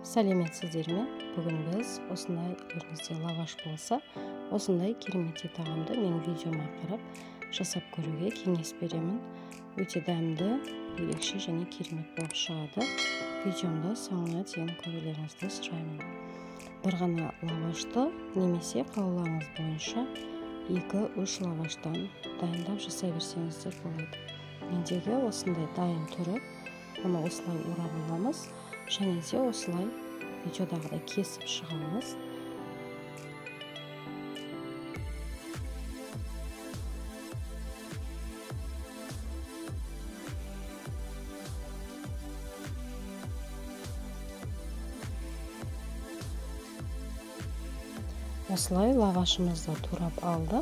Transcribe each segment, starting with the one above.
Сәлеметсіздер ме? Бүгін біз осындай үйлеріңізде лаваш болса, осындай керемет тағамды менің видеома қарап жасап көруге кеңес беремін. Өте дәмді, ерекше және керемет болып шығады. Видеомды соңына дейін көрулеріңізді сұраймын. Бір ғана лавашты немесе қалауларыңыз бойынша 2-3 лаваштан дайындап жасай берсеңіз де болады. Мендегі осындай дайын түрі, оны осылай орап аламыз және де осылай видеодағыдай кесіп шығамыз. Осылай лавашымызды турап алды.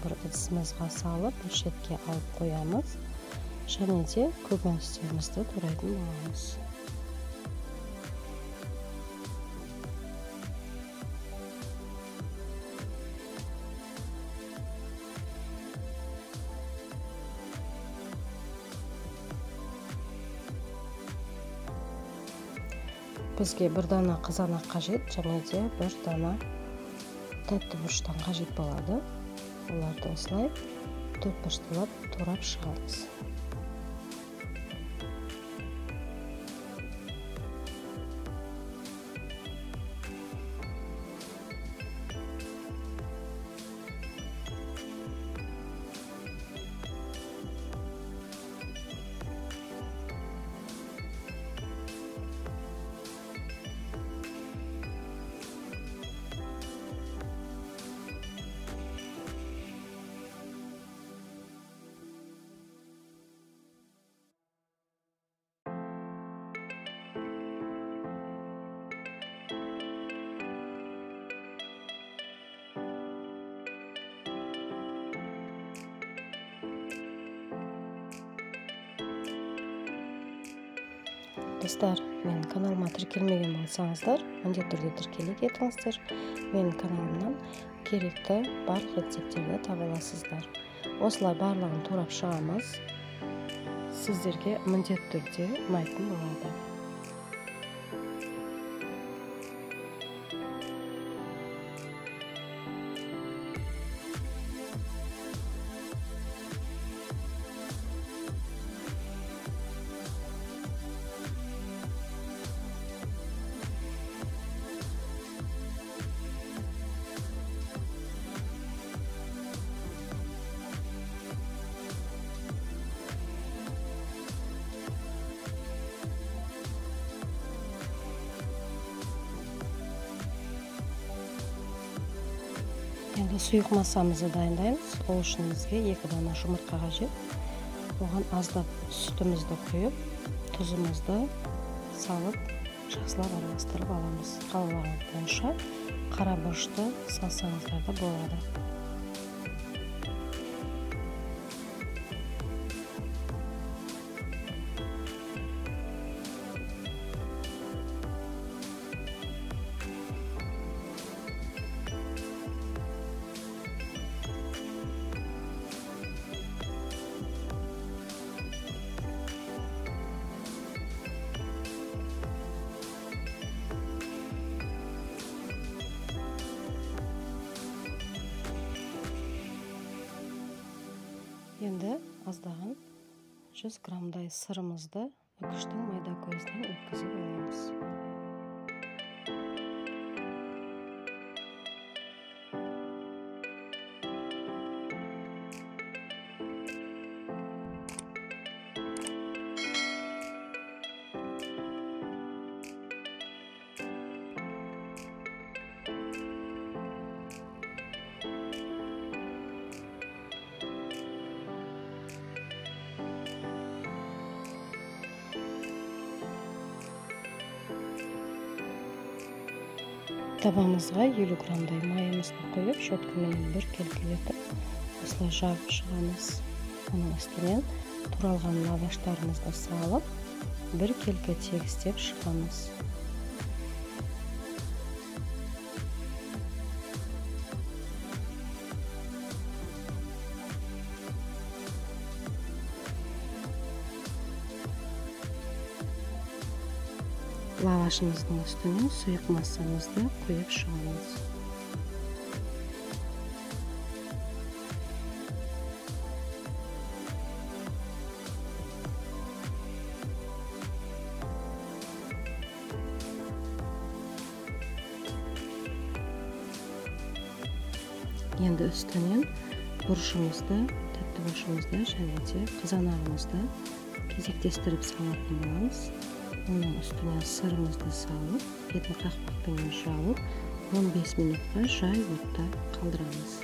Бір ыдысымызға салып, бір шетке алып қоямыз. Және де көкөністерімізді турайтын боламыз. Бізге бір дана қызанақ қажет, және де бір дана тәтті бұрыштан қажет болады. Оларды осылай төртбұрыштылап турап шығамыз. Достар, менің каналыма тіркелмеген болсаңыздар, міндетті түрде тіркеле кетіңіздер. Менің каналымнан керекті барлық рецептерді таба аласыздар. Осылай барлығын турап шығамыз. Сіздерге міндетті түрде ұнайтын болады. Енді сұйық массамызды дайындаймыз. Ол үшін бізге 2 дана жұмыртқа қажет. Оған аздап сүтімізді құйып, тұзымызды салып, жақсылап араластырып аламыз. Қалауларыңыз бойынша қара бұрышты салсаңыздар да болады. Енді аздаған 100 граммдай сырымызды үкіштің майда көзінен өткізіп аламыз. Табамызға 50 граммдай майымызды қойып, щеткамен бір келкелетіп, осылай жағып шығамыз. Оның үстінен туралған лаваштарымызды салып, бір келке тегістеп шығамыз. лавашымыздың үстіне сұйық массамызды құйып шығамыз. Енді үстінен бұрышымызды, тәтті бұрышымызды және де қызанағымызды кезектестіріп салатын боламыз. Оның үстіне сырымызды салып, бетін қақпақпен жауып, 15 минутқа жай отта қалдырамыз.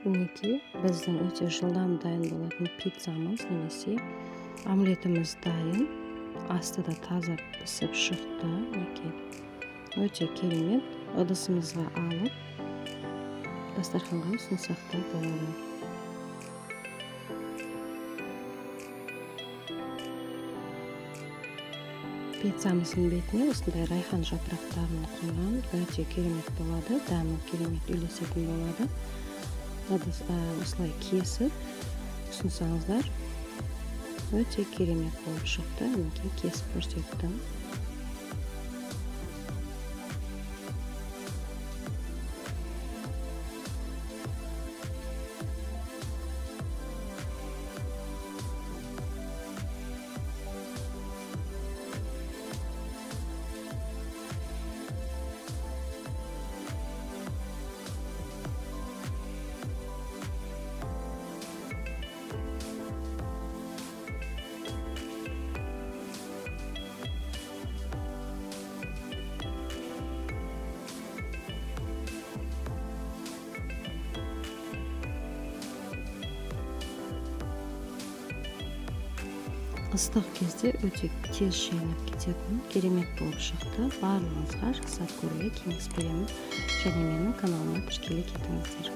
Мінекей, біздің өте жылдам дайын болатын пиццамыз немесе омлетіміз дайын. Асты да таза пісіп шықты. Мінекей, өте керемет. Ыдысымызға алып, дастарханға ұсынсақ та болады. Пиццамыздың бетіне осындай райхан жапырақтарын қойған. Өте керемет болады. Дәмі керемет үйлесетін болады. Осылай кесіп ұсынсаңыздар, өте керемет болып шықты. Мінекей, кесіп көрсеттім. Ыстық кезде өте тез шайнап кететін керемет болып шықты. Барлығыңызға жасап көруге кеңес беремін және менің каналыма тіркеле кетіңіздер.